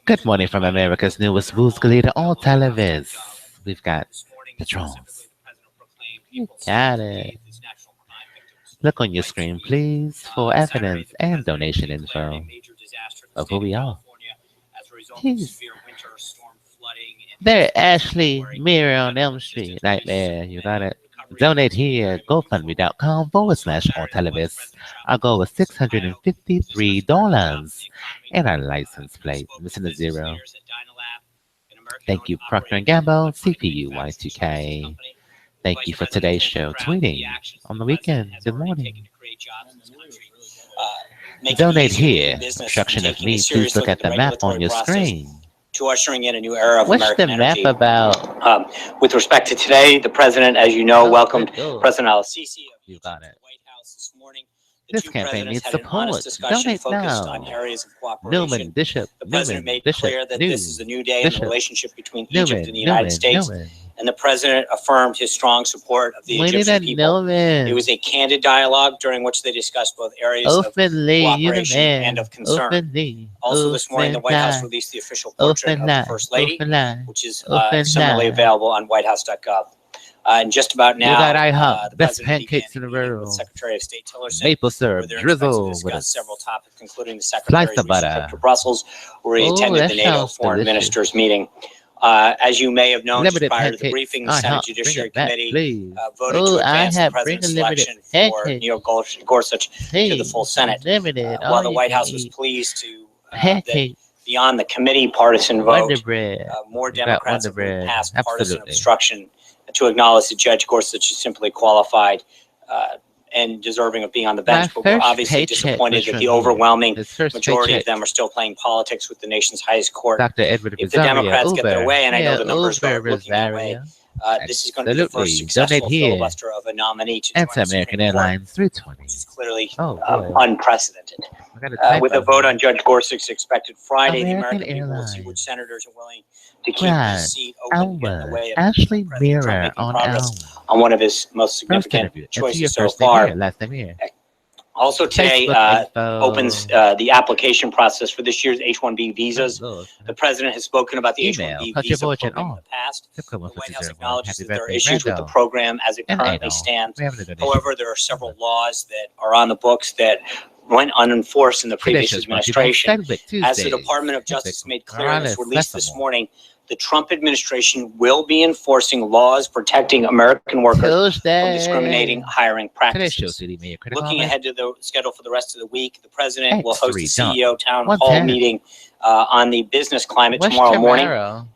Good morning from America's newest booze leader on television. We've got the drones. You got it. Look on your screen, please, for evidence and donation info of who we are. Jeez. There, Ashley, Mirror on Elm Street, right there. You got it. Donate here, GoFundMe.com/on television. Our goal was $653, and our license plate missing a zero. Thank you, Procter & Gamble, CPU Y2K. Thank you for today's show, tweeting on the weekend. Good morning. Donate here. Obstruction of me. Please look at the map on your screen. To ushering in a new era of What's American the map energy. about? With respect to today, the president, as you know, welcomed President Al-Sisi of You got it. the White House this morning. This campaign needs support. Donate Focused now. on areas of cooperation. Newman, Bishop, The president Newman, made Bishop, clear that this is a new day in the relationship between Egypt and the Newman, United States. And the president affirmed his strong support of the Egyptian people. It was a candid dialogue during which they discussed both areas of cooperation and of concern. Also this morning, the White House released the official portrait of the First Lady, which is similarly available on whitehouse.gov. And just about now, the best president pancakes in the began world. with Secretary of State Tillerson, Maple syrup, drizzle with discuss a several topics, including the secretary's of butter. trip to Brussels, where he attended the NATO Foreign Ministers meeting. As you may have known, just prior to the briefing, the Senate Judiciary Committee voted to advance the president's selection for Neil Gorsuch to the full Senate. While the White House was pleased to that beyond the committee partisan vote, more Democrats have passed partisan obstruction to acknowledge that Judge Gorsuch is simply qualified and deserving of being on the bench, but we're obviously disappointed that the overwhelming majority of them are still playing politics with the nation's highest court. If the Democrats get their way, and I know the numbers are looking that way, this is going to be the first successful filibuster of a nominee to join American Airlines 320. Which is clearly unprecedented. With a vote on Judge Gorsuch expected Friday, the American people will see which senators are willing to keep his seat open in the way of Ashley Mirror on one of his most significant choices so far. Also today opens the application process for this year's H-1B visas. The president has spoken about the H-1B visa program in the past. The White House acknowledges that there are issues with the program as it currently stands. However, there are several laws that are on the books that went unenforced in the previous administration. As the Department of Justice made clear in its release this morning, the Trump administration will be enforcing laws protecting American workers from discriminating hiring practices. Looking ahead to the schedule for the rest of the week, the president will host a CEO town hall meeting on the business climate tomorrow morning.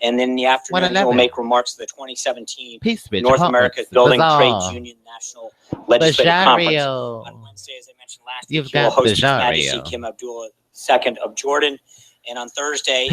And then in the afternoon, he will make remarks to the 2017 North America's Building Trades Union National Legislative Conference. On Wednesday, as I mentioned last week, he will host His Majesty Kim Abdullah II of Jordan. And on Thursday,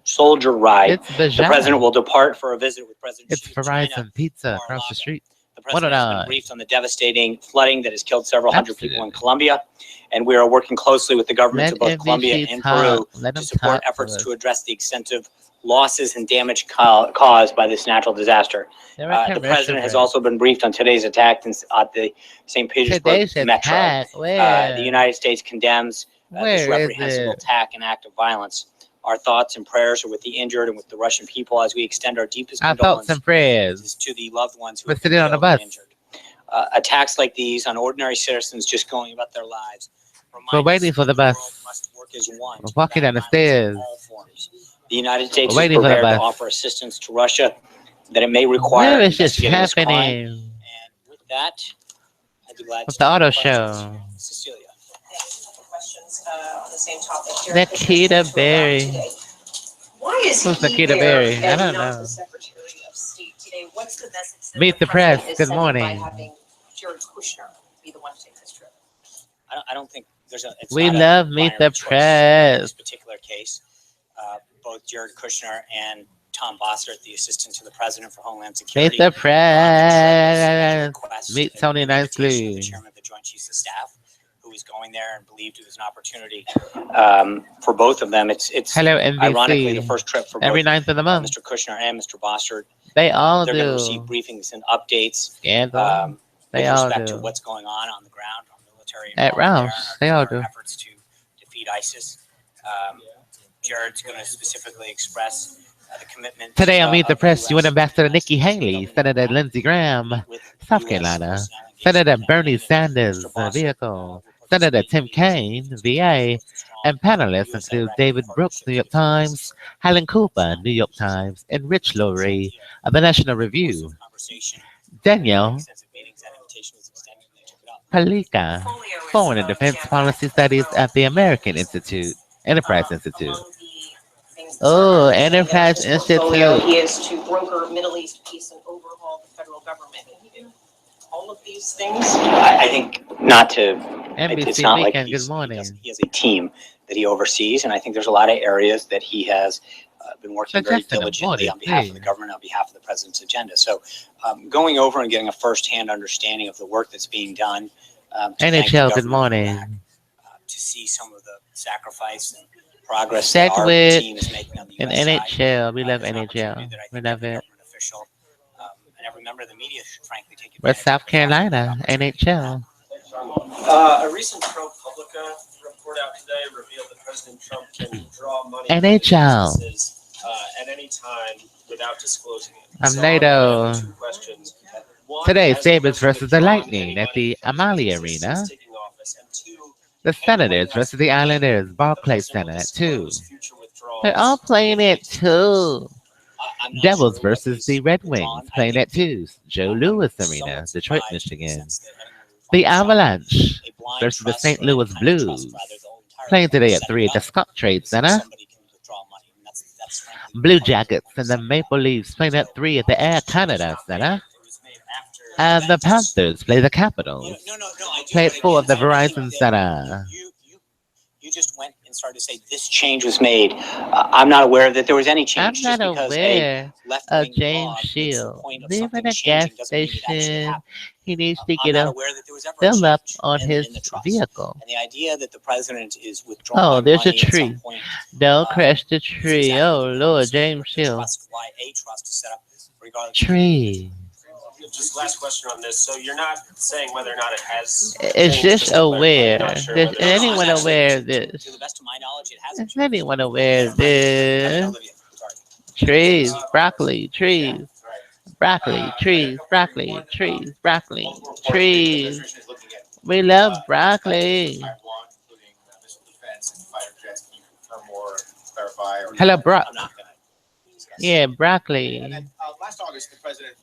soldier ride, the president will depart for a visit with President Xi of China. Verizon Pizza across the street. The president has been briefed on the devastating flooding that has killed several hundred people in Colombia. And we are working closely with the governments of both Colombia and Peru to support efforts to address the extensive losses and damage caused by this natural disaster. The president has also been briefed on today's attack at the St. Petersburg metro. The United States condemns this reprehensible attack and act of violence. Our thoughts and prayers are with the injured and with the Russian people as we extend our deepest condolences to the loved ones who have been killed and injured. Attacks like these on ordinary citizens just going about their lives. We're waiting for the bus. Must work as one. We're walking down the stairs. The United States is prepared to offer assistance to Russia that it may require. Where is this happening? And with that, I'd be glad to the auto show. Cecilia. Questions on the same topic. Nikita Berry. Why is Who's Nikita Berry? I don't know. The Secretary of State today. What's the message? Meet the press. Good morning. By having Jared Kushner be the one to take this trip. I don't think there's a. We love Meet the Press. In this particular case, both Jared Kushner and Tom Bossert, the assistant to the president for Homeland Security. Meet the press. Meet Tony Nicely. The chairman of the Joint Chiefs of Staff, who was going there and believed it was an opportunity for both of them. It's Hello, NBC. Ironically the first trip for every both 9th of the month. Mr. Kushner and Mr. Bossert. They all They're do. going to receive briefings and updates. They with all respect do. to what's going on the ground, our military At Rouse, they all do. Efforts to defeat ISIS. Jared's going to specifically express the commitment. Today on Meet the Press, UN Ambassador Nikki Haley, Senator Lindsey Graham, South Carolina, Senator Bernie Sanders, vehicle, Senator Tim Kaine, VA, and panelists include David Brooks, New York Times, Helen Cooper, New York Times, and Rich Lurie of the National Review. Danielle Palika, Foreign and Defense Policy Studies at the American Enterprise Institute. Oh, Enterprise Institute. He is to broker Middle East peace and overhaul the federal government. Can he do all of these things? I think not to. NBC it's not Weekend, like good morning. He has a team that he oversees, and I think there's a lot of areas that he has been working very diligently on behalf of the government, on behalf of the president's agenda. So going over and getting a firsthand understanding of the work that's being done. NHL, good morning. To see some of the sacrifice and progress that our team is making on the in US NHL, side. we love NHL. We love it. Official, and every member of the media should frankly take We're South Carolina, NHL. A recent ProPublica report out today revealed that President Trump can draw money NHL. from businesses at any time without disclosing it. I'm So NATO. I have two questions. One, Today, has the Sabres president versus the drawn Lightning any at the money from Amalie businesses Arena. since taking office? And two, The Senators versus the Islanders, Barclays Center at 2. They're all playing at 2. Devils versus the Red Wings playing at 2. Joe Louis Arena, Detroit, Michigan. The Avalanche versus the St. Louis Blues playing today at 3 at the Scott Trade Center. Blue Jackets and the Maple Leafs playing at 3 at the Air Canada Center. And the Panthers play the Capitals. Play at 4 at the Verizon Center. You just went and started to say this change was made. I'm not aware that there was any change. I'm not aware of James Shield. Leaving a gas station, he needs to get a fill up on his vehicle. And the idea that the president is withdrawing. Oh, there's a tree. Don't crash the tree. Oh, Lord, James Shield. Tree. Just last question on this. So you're not saying whether or not it has. It's just aware. Is anyone aware of this? To the best of my knowledge, it hasn't. Is anyone aware of this? Trees, broccoli, trees, broccoli, trees, broccoli, trees, broccoli, trees. We love broccoli. Hello, Brock. Yeah, broccoli. And then last August, the president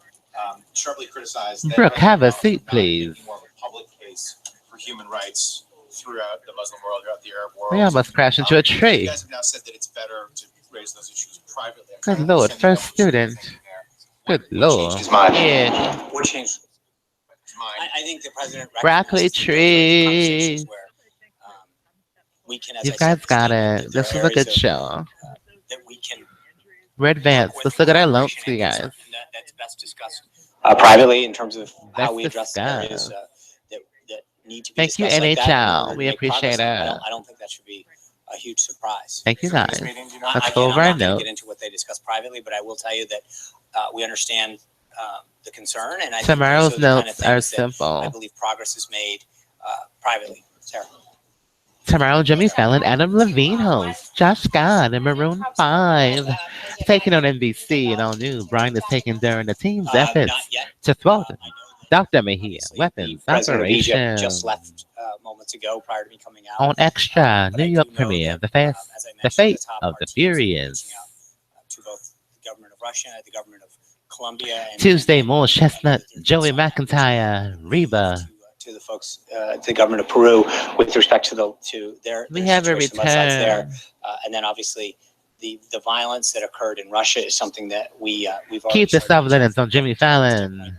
sharply criticized that Brooke, have a seat, please. More of a public case for human rights throughout the Muslim world, throughout the Arab world. We almost crashed into a tree. You guys have now said that it's better to raise those issues privately. Good Lord, first student. Good Lord. Yeah. What changed? I think the president. Broccoli trees. You guys got it. This was a good show. That we can. Red Vance. Let's look at our lumps, you guys. That's best discussed privately in terms of how we address areas that need to be. Thank you, NHL. We appreciate it. I don't think that should be a huge surprise. Thank you, guys. Let's go over our notes. I'm not going to get into what they discuss privately, but I will tell you that we understand the concern, and I tomorrow's think notes are simple. I believe progress is made privately. Sarah. Tomorrow, Jimmy Fallon, Adam Levine hosts, Josh Scott, and Maroon 5. Taking on NBC and all new. Brian is taken during the team's efforts to thwart Dr. Mejia, weapons, operation. Just left moments ago prior to me coming out. On Extra, New York premiere, the fate of the Furious. To both the government of Russia, the government of Colombia. Tuesday, more Chestnut, Joey McIntyre, Reba. To the folks, to the government of Peru, with respect to their we have a return there, and then obviously the violence that occurred in Russia is something that we've keep the surveillance on Jimmy Fallon,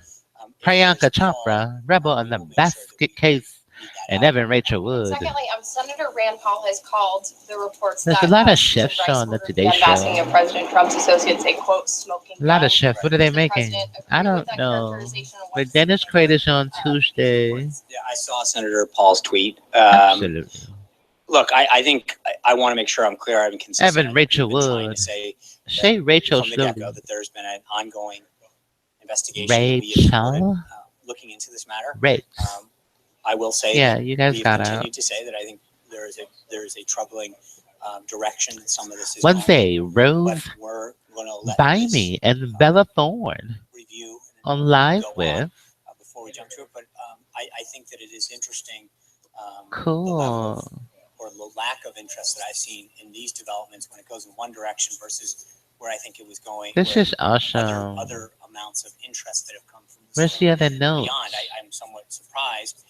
Priyanka Chopra, rebel on the basket case, and Evan Rachel Wood. Secondly, Senator Rand Paul has called the reports There's that a lot of chefs on the Today Show. asking if President Trump's associates say, quote, smoking. A lot of chefs. What are they making? I don't know. But Dennis Quaid is on Tuesday. Yeah, I saw Senator Paul's tweet. Absolutely. Look, I think I want to make sure I'm clear. I've been consistent. Evan Rachel Wood. Say Rachel from the get-go that there's been an ongoing investigation. Rachel. Looking into this matter. Rachel. I will say. Yeah, you guys got continue out. to say that I think there is a troubling direction that some of this is Wednesday, going, Rose but we're going to let by this me and Bella Thorne review on live go with. on before we jump to it. But I think that it is interesting the level Cool. of, or the lack of interest that I've seen in these developments when it goes in one direction versus where I think it was going. This is other awesome. amounts of interest that have come from Where's the other notes? beyond. I'm somewhat surprised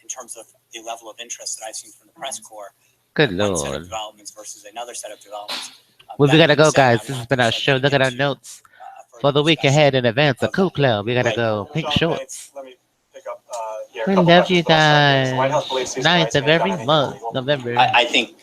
in terms of the level of interest that I've seen from the press corps. Good One set of Lord. developments versus another set of developments. Well, we That gotta being go, said, guys. I This has want been to our start show. getting Look at our into, notes further for the week discussion ahead in advance. A of cool club. We gotta Right. go. Pink Sean shorts. Bates, let me pick up. We love you guys. 9th of every month, November. I think